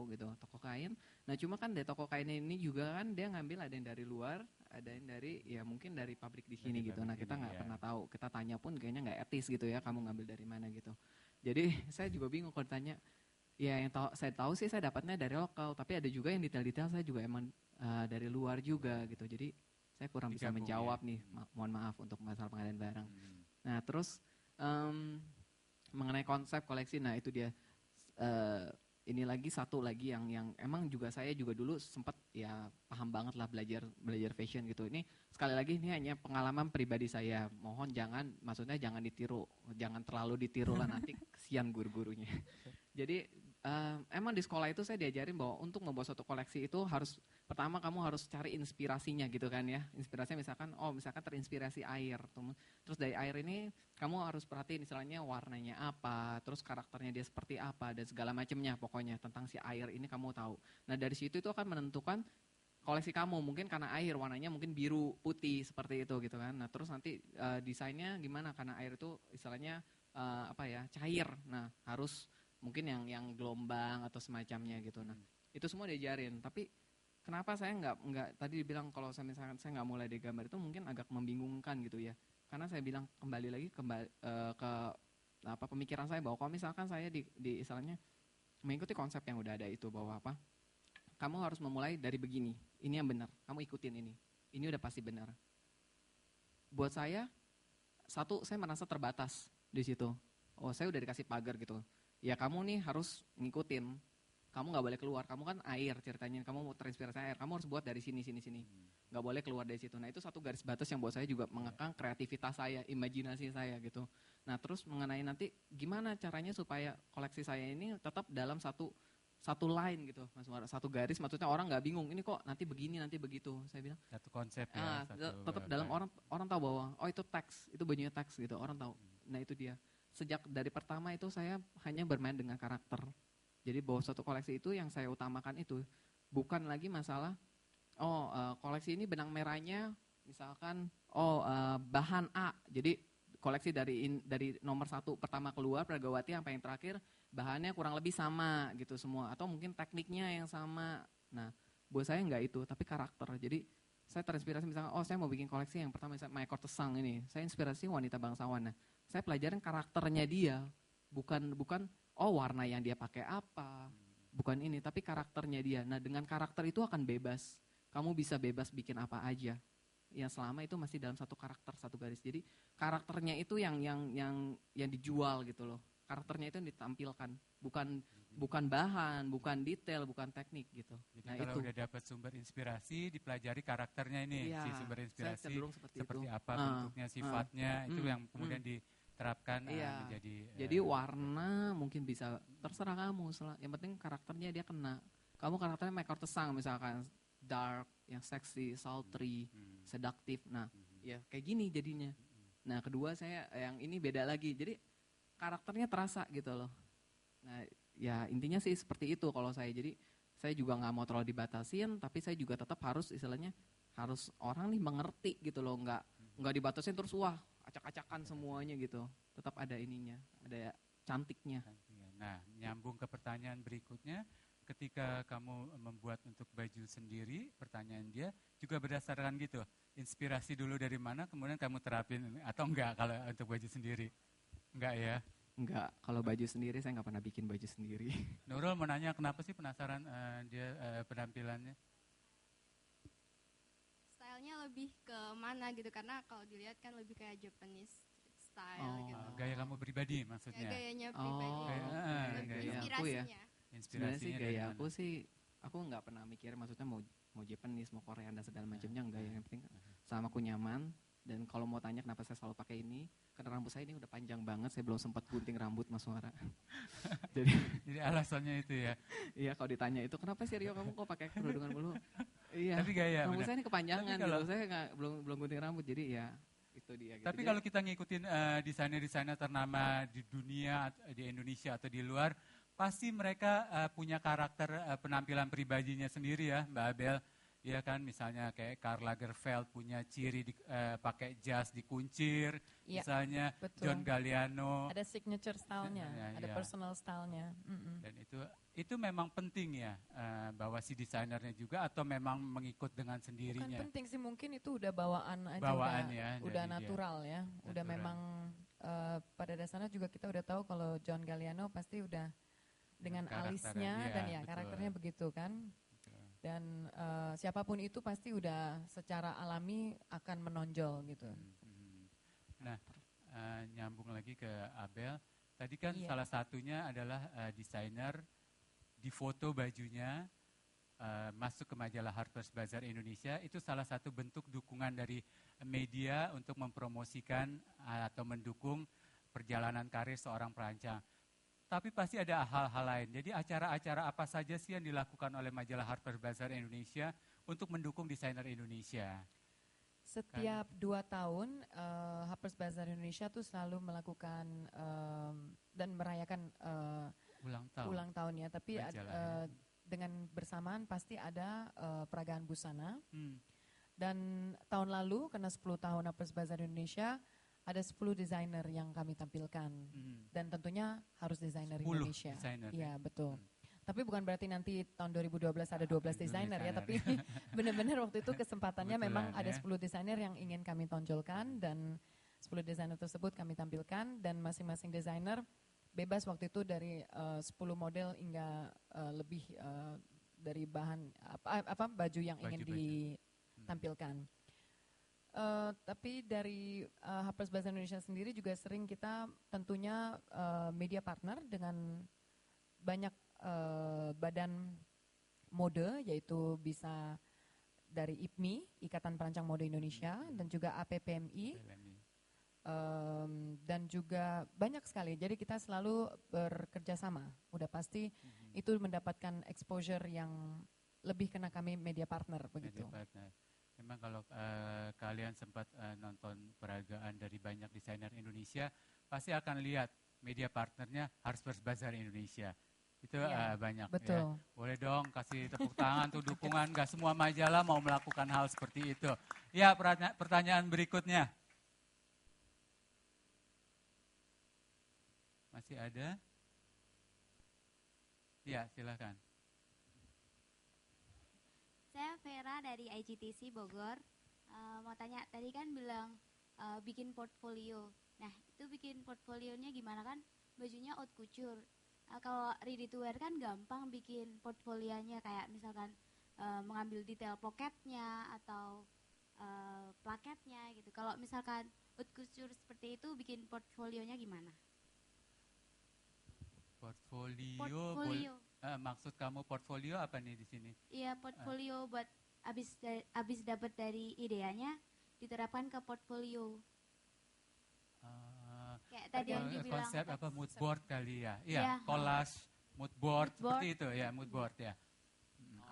tahu gitu, toko kain. Nah cuma kan dari toko kain ini juga kan dia ngambil ada yang dari luar, ada yang dari ya mungkin dari pabrik di sini gitu. Nah kita nggak pernah tahu, kita tanya pun kayaknya nggak etis gitu ya, kamu ngambil dari mana gitu. Jadi saya juga bingung kalau ditanya. Ya yang saya tahu sih saya dapatnya dari lokal, tapi ada juga yang detail-detail saya juga emang dari luar juga gitu. Jadi saya kurang bisa menjawab nih, mohon maaf untuk masalah pengadaan barang. Nah terus mengenai konsep koleksi, nah itu dia. Ini lagi satu lagi yang emang juga saya juga dulu sempat ya paham banget lah belajar fashion gitu. Ini sekali lagi ini hanya pengalaman pribadi saya. Mohon maksudnya jangan ditiru, jangan terlalu ditiru lah nanti kesian guru-gurunya. Jadi emang di sekolah itu saya diajarin bahwa untuk membuat suatu koleksi itu pertama kamu harus cari inspirasinya gitu kan ya. Inspirasinya misalkan terinspirasi air. Terus dari air ini kamu harus perhatiin istilahnya warnanya apa, terus karakternya dia seperti apa dan segala macamnya pokoknya tentang si air ini kamu tahu. Nah dari situ itu akan menentukan koleksi kamu, mungkin karena air warnanya mungkin biru, putih seperti itu gitu kan. Nah terus nanti desainnya gimana karena air itu istilahnya cair. Nah harus mungkin yang gelombang atau semacamnya gitu. Nah itu semua diajarin. Tapi kenapa saya nggak tadi dibilang kalau saya misalkan saya nggak mulai dari gambar itu mungkin agak membingungkan gitu ya. Karena saya bilang kembali lagi ke pemikiran saya bahwa kalau misalkan saya di istilahnya mengikuti konsep yang udah ada itu bahwa kamu harus memulai dari begini, ini yang benar, kamu ikutin ini udah pasti benar. Buat saya saya merasa terbatas di situ. Oh saya udah dikasih pagar gitu, ya kamu nih harus ngikutin. Kamu nggak boleh keluar, kamu kan air ceritanya, kamu mau terinspirasi air, kamu harus buat dari sini, nggak boleh keluar dari situ. Nah itu satu garis batas yang buat saya juga mengekang kreativitas saya, imajinasi saya gitu. Nah terus mengenai nanti gimana caranya supaya koleksi saya ini tetap dalam satu line gitu, Mas Muara, satu garis, maksudnya orang nggak bingung, ini kok nanti begini, nanti begitu. Saya bilang satu konsep ya. Tetap dalam orang tahu bahwa itu teks, itu bajunya teks gitu, orang tahu. Nah itu dia. Sejak dari pertama itu saya hanya bermain dengan karakter. Jadi bahwa suatu koleksi itu yang saya utamakan itu bukan lagi masalah koleksi ini benang merahnya misalkan bahan A. Jadi koleksi dari nomor 1 pertama keluar Pragawati sampai yang terakhir bahannya kurang lebih sama gitu semua atau mungkin tekniknya yang sama. Nah, buat saya enggak itu, tapi karakter. Jadi saya terinspirasi misalnya saya mau bikin koleksi yang pertama misalnya Maekor Tesang ini. Saya inspirasi wanita bangsawan. Nah, saya pelajarin karakternya dia. Bukan warna yang dia pakai apa, bukan ini, tapi karakternya dia. Nah dengan karakter itu akan bebas, kamu bisa bebas bikin apa aja, yang selama itu masih dalam satu karakter, satu garis. Jadi karakternya itu yang dijual gitu loh, karakternya itu yang ditampilkan, bukan bahan, bukan detail, bukan teknik gitu. Jadi nah kalau udah dapat sumber inspirasi, dipelajari karakternya ini, si sumber inspirasi seperti apa bentuknya, sifatnya, itu yang kemudian diterapkan jadi warna mungkin bisa terserah kamu, yang penting karakternya dia kena. Kamu karakternya Maekor Tesang misalkan, dark, yang seksi, sultry, sedaktif. Nah, ya kayak gini jadinya. Nah, kedua saya yang ini beda lagi. Jadi karakternya terasa gitu loh. Nah, ya intinya sih seperti itu kalau saya. Jadi saya juga nggak mau terlalu dibatasin, tapi saya juga tetap harus istilahnya harus orang nih mengerti gitu loh, nggak dibatasin terus acak-acakan semuanya gitu. Tetap ada ininya, ada cantiknya. Nah, nyambung ke pertanyaan berikutnya, ketika kamu membuat untuk baju sendiri, pertanyaan dia juga berdasarkan gitu, inspirasi dulu dari mana, kemudian kamu terapin atau enggak kalau untuk baju sendiri? Enggak ya? Enggak, kalau baju sendiri saya nggak pernah bikin baju sendiri. Nurul mau nanya kenapa sih penasaran dia penampilannya? Stylenya lebih ke mana gitu, karena kalau dilihat kan lebih kayak Japanese style gitu. Gaya kamu pribadi maksudnya? Ya, gayanya pribadi. Inspirasinya. Sebenarnya sih gaya aku nggak pernah mikir maksudnya mau Japanese, mau Korea dan segala macamnya enggak ya. Yang penting sama aku nyaman. Dan kalau mau tanya kenapa saya selalu pakai ini, karena rambut saya ini udah panjang banget, saya belum sempat gunting rambut Mas Muara. Jadi alasannya itu ya? Iya, kalau ditanya itu kenapa sih Rio kamu kok pakai kerudungan mulu? Iya. Tapi gaya. Rambut saya ini kepanjangan gitu, saya belum gunting rambut, jadi ya itu dia. Gitu. Tapi kalau kita ngikutin desainer-desainer ternama di dunia, di Indonesia atau di luar, pasti mereka punya karakter penampilan pribadinya sendiri ya, Mbak Abel. ya kan, misalnya kayak Karl Lagerfeld punya ciri pakai jas dikuncir, Iya, misalnya betul. John Galliano, Ada signature style-nya, Ya, ada ya. personal style-nya. dan itu memang penting ya, bahwa si desainernya juga atau memang mengikut dengan Bukan sendirinya. penting sih, mungkin itu udah bawaan aja, Bawaan udah, ya, udah dari dia. natural ya, udah Natural. memang pada dasarnya juga kita udah tahu kalau John Galliano pasti udah dengan Karakternya alisnya dia, dan ya betul. karakternya begitu kan. Betul. Dan siapapun itu pasti udah secara alami akan menonjol gitu. Nah, nyambung lagi ke Abel, tadi kan Iya. salah satunya adalah desainer di foto bajunya masuk ke majalah Harper's Bazaar Indonesia. Itu salah satu bentuk dukungan dari media untuk mempromosikan atau mendukung perjalanan karir seorang perancang. Tapi pasti ada hal-hal lain. Jadi acara-acara apa saja sih yang dilakukan oleh majalah Harper's Bazaar Indonesia untuk mendukung desainer Indonesia? Setiap 2 tahun Harper's Bazaar Indonesia tuh selalu melakukan dan merayakan ulang tahunnya. Tapi Majalah, dengan bersamaan pasti ada peragaan busana. Hmm. Dan tahun lalu karena 10 tahun Harper's Bazaar Indonesia ada 10 desainer yang kami tampilkan. Dan tentunya harus desainer 10 Indonesia. desainer, Iya, ya? betul. Tapi bukan berarti nanti tahun 2012 ada 12 desainer ya, tapi benar-benar waktu itu kesempatannya memang Kebetulan, ada ya. 10 desainer yang ingin kami tonjolkan dan 10 desainer tersebut kami tampilkan dan masing-masing desainer bebas waktu itu dari 10 model hingga lebih dari bahan apa baju yang ingin ditampilkan. Tapi dari Harper's Bazaar Indonesia sendiri juga sering kita tentunya media partner dengan banyak badan mode, yaitu bisa dari IPMI, Ikatan Perancang Mode Indonesia, dan juga APPMI, dan juga banyak sekali. Jadi kita selalu bekerja sama. Udah pasti itu mendapatkan exposure yang lebih kena kami media partner begitu. Media partner. Memang kalau kalian sempat nonton peragaan dari banyak desainer Indonesia, pasti akan lihat media partnernya Harper's Bazaar Indonesia. Itu Ya, banyak. betul. Ya. Boleh dong kasih tepuk tangan tuh dukungan. Gak semua majalah mau melakukan hal seperti itu. Ya, pertanyaan berikutnya. Masih ada? Ya, silakan. Saya Vera dari IGTC Bogor. Mau tanya, tadi kan bilang bikin portfolio. Nah, itu bikin portfolionya gimana kan? Bajunya haute couture. Kalau ready to wear kan gampang bikin portfolionya, kayak misalkan mengambil detail poketnya atau plaketnya gitu. Kalau misalkan haute couture seperti itu, bikin portfolionya gimana? Portfolio. Maksud kamu portfolio apa nih di sini? Iya, portfolio buat abis dapat dari ideanya diterapkan ke portfolio. Kayak tadi yang dibilang Konsep apa, mood board kali ya? Iya, Iya. collage, mood board, Mood board. seperti itu ya, mood board ya.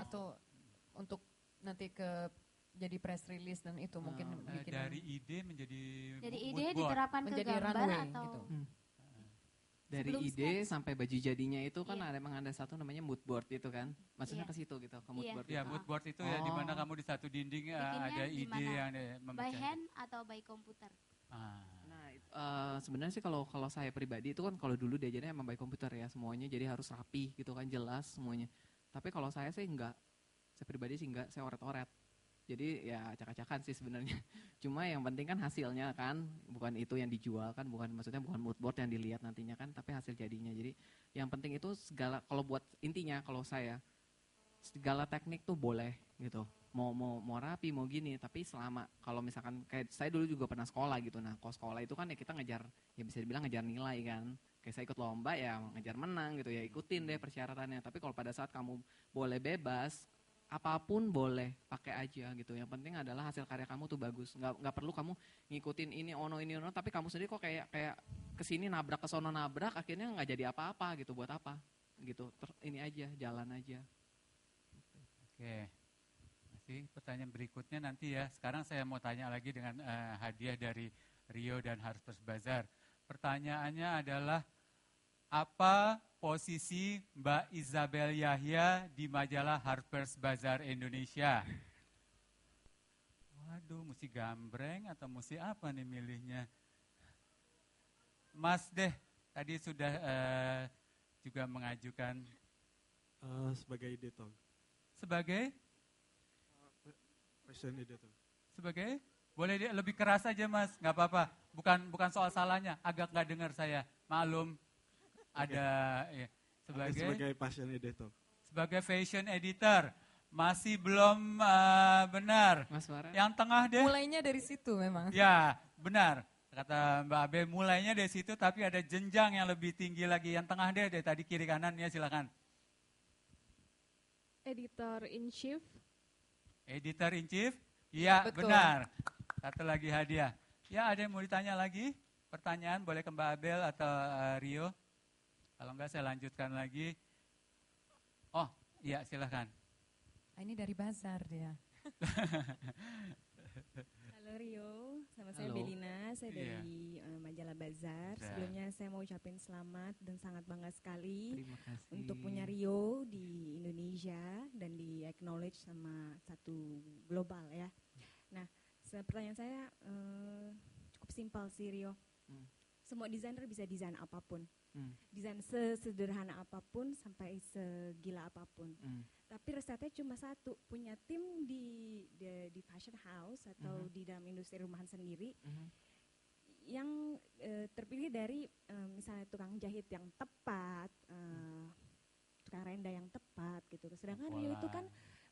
Atau untuk nanti jadi press release dan itu mungkin bikin Dari ide menjadi dari mood ide board. diterapkan ke menjadi gambar runway atau gitu. Dari Sebelum ide sketch. sampai baju jadinya itu kan Iya. emang ada satu namanya mood board itu kan. Maksudnya Iya. ke situ gitu, ke mood Iya. board Ya, itu. mood board itu ya di mana Oh. kamu di satu dinding Bikinnya ada ide gimana? yang by memecah. hand atau by komputer? Nah, sebenarnya sih kalau saya pribadi itu kan kalau dulu diajarnya emang by komputer ya semuanya, jadi harus rapi gitu kan, jelas semuanya. Tapi kalau saya sih enggak, saya pribadi sih enggak, saya oret-oret. Jadi ya acak-acakan sih sebenarnya. Cuma yang penting kan hasilnya kan, bukan itu yang dijual kan, maksudnya bukan mood board yang dilihat nantinya kan, tapi hasil jadinya. Jadi yang penting itu segala, kalau buat intinya kalau saya segala teknik tuh boleh gitu. Mau rapi, mau gini, tapi selama kalau misalkan kayak saya dulu juga pernah sekolah gitu. Nah, kalau sekolah itu kan ya kita ngejar, ya bisa dibilang ngejar nilai kan. Kayak saya ikut lomba ya ngejar menang gitu ya, ikutin deh persyaratannya. Tapi kalau pada saat kamu boleh bebas, apapun boleh, pakai aja gitu. Yang penting adalah hasil karya kamu tuh bagus. Nggak perlu kamu ngikutin ini ono, tapi kamu sendiri kok kayak kesini nabrak ke sono nabrak, akhirnya nggak jadi apa-apa gitu. Buat apa? Gitu. Ini aja, jalan aja. Oke. Masih pertanyaan berikutnya nanti ya. Sekarang saya mau tanya lagi dengan hadiah dari Rio dan Harper's Bazaar. Pertanyaannya adalah, apa posisi Mbak Isabel Yahya di majalah Harper's Bazaar Indonesia? Aduh, mesti gambreng atau mesti apa nih milihnya? Mas deh, tadi sudah juga mengajukan Sebagai editor. sebagai Fashion editor. sebagai boleh lebih keras aja Mas, nggak apa-apa. Bukan soal salahnya, agak nggak dengar saya. Maklum ada ya. Sebagai fashion editor. Sebagai fashion editor masih belum benar. Mas Farah. Yang tengah deh. Mulainya dari situ memang. Ya, benar. Kata Mbak Abe mulainya dari situ tapi ada jenjang yang lebih tinggi lagi. Yang tengah deh dari tadi kiri kanan ya silakan. Editor in chief. Editor in chief? Iya, Betul. benar. Satu lagi hadiah. Ya, ada yang mau ditanya lagi? Pertanyaan boleh ke Mbak Abel atau Rio? Kalau enggak saya lanjutkan lagi. Oh, iya silakan. Ini dari bazar dia. Halo Rio, sama saya Halo. Belina, saya Iya. dari majalah Bazar. Bazar. Sebelumnya saya mau ucapin selamat dan sangat bangga sekali Terima kasih. untuk punya Rio di Indonesia dan di acknowledge sama satu global ya. Nah, pertanyaan saya cukup simpel sih Rio. Hmm. Semua desainer bisa desain apapun, Hmm, desain sesederhana apapun sampai segila apapun. hmm, Tapi resepnya cuma satu, punya tim di fashion house atau di dalam industri rumahan sendiri mhm. yang terpilih dari misalnya tukang jahit yang tepat, tukang renda yang tepat gitu. Sedangkan Rio itu kan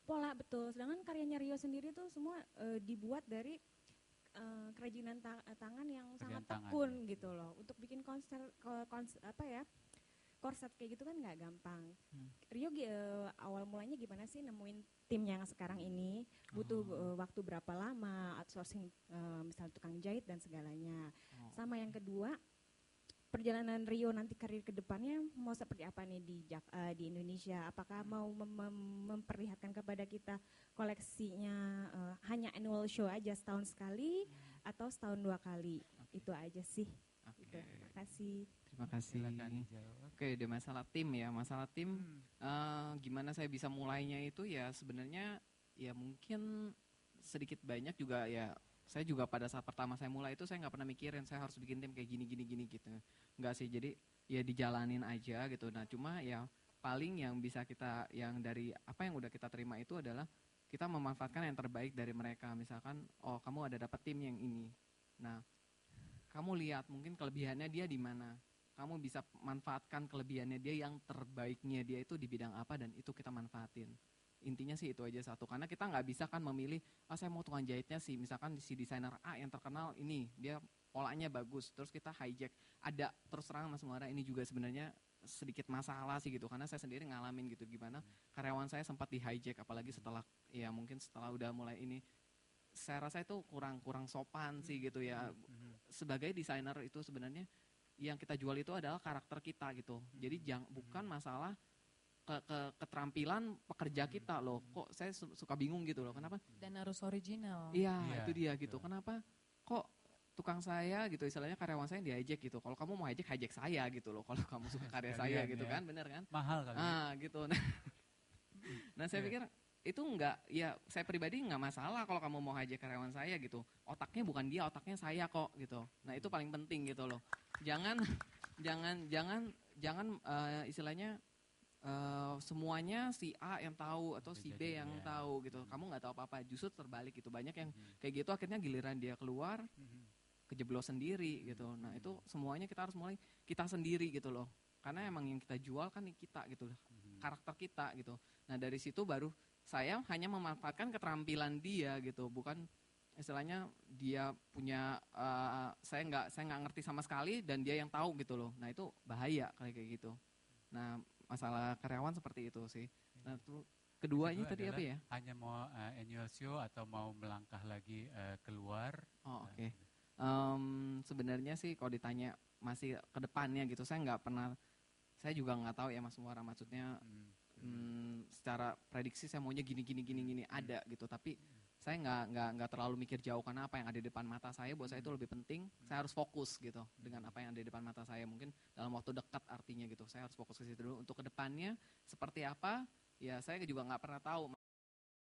pola betul. Sedangkan karyanya Rio sendiri tuh semua dibuat dari kerajinan tangan yang sangat tangan, tekun ya. gitu loh. Untuk bikin korset kayak gitu kan nggak gampang. Rio awal mulanya gimana sih nemuin tim yang sekarang ini? Butuh waktu berapa lama? Outsourcing misalnya tukang jahit dan segalanya. Sama yang kedua, perjalanan Rio nanti karir ke depannya mau seperti apa nih di Indonesia? Apakah mau memperlihatkan kepada kita koleksinya hanya annual show aja setahun sekali atau setahun 2 kali? Itu aja sih. Oke. Gitu. Terima kasih. Terima kasih. Silakan dijawab. Oke, udah masalah tim ya. Masalah tim, gimana saya bisa mulainya itu ya sebenarnya ya mungkin sedikit banyak juga ya. Saya juga pada saat pertama saya mulai itu saya nggak pernah mikirin saya harus bikin tim kayak gini gitu. Nggak sih, jadi ya dijalanin aja gitu. Nah cuma ya paling yang bisa kita, yang dari apa yang udah kita terima itu adalah kita memanfaatkan yang terbaik dari mereka. Misalkan, oh kamu ada dapat tim yang ini. Nah, kamu lihat mungkin kelebihannya dia di mana. Kamu bisa manfaatkan kelebihannya dia, yang terbaiknya dia itu di bidang apa, dan itu kita manfaatin. Intinya sih itu aja satu, karena kita nggak bisa kan memilih, saya mau tukang jahitnya sih, misalkan si desainer A yang terkenal ini, dia polanya bagus, terus kita hijack. Ada, terus terang Mas Muara, ini juga sebenarnya sedikit masalah sih gitu, karena saya sendiri ngalamin gitu, gimana karyawan saya sempat di hijack, apalagi setelah, ya mungkin setelah udah mulai ini, saya rasa itu kurang sopan sih gitu ya. Sebagai desainer itu sebenarnya yang kita jual itu adalah karakter kita gitu. Jadi bukan masalah keterampilan pekerja kita loh. Kok saya suka bingung gitu loh. Kenapa? Dan harus original. Iya, Iya, itu dia gitu. betul. Kenapa kok tukang saya gitu, istilahnya karyawan saya di-hijack gitu. Kalau kamu mau hijack saya gitu loh. Kalau kamu suka karya saya Sekalian gitu ya. kan, bener kan? Mahal kali. Gitu. Nah saya Iya. pikir itu enggak, ya saya pribadi enggak masalah kalau kamu mau hijack karyawan saya gitu. Otaknya bukan dia, otaknya saya kok gitu. Nah itu paling penting gitu loh. Jangan istilahnya semuanya si A yang tahu atau si B yang tahu gitu. Kamu nggak tahu apa-apa. Justru terbalik gitu. Banyak yang kayak gitu, akhirnya giliran dia keluar kejeblos sendiri gitu. Nah itu semuanya kita harus mulai kita sendiri gitu loh. Karena emang yang kita jual kan kita gitu loh. Karakter kita gitu. Nah dari situ baru saya hanya memanfaatkan keterampilan dia gitu. Bukan istilahnya dia punya saya nggak ngerti sama sekali dan dia yang tahu gitu loh. Nah itu bahaya kayak gitu. Nah masalah karyawan seperti itu sih. Nah tuh keduanya Kedua tadi apa adalah ya? Hanya mau annual show atau mau melangkah lagi keluar. Oh oke. Sebenarnya sih kalau ditanya masih ke depannya gitu, saya nggak pernah, saya juga nggak tahu ya Mas Muara, maksudnya secara prediksi saya maunya gini ada gitu, tapi saya nggak terlalu mikir jauh karena apa yang ada di depan mata saya buat saya itu lebih penting. Saya harus fokus gitu dengan apa yang ada di depan mata saya, mungkin dalam waktu dekat artinya gitu. Saya harus fokus ke situ dulu. Untuk kedepannya seperti apa ya saya juga nggak pernah tahu.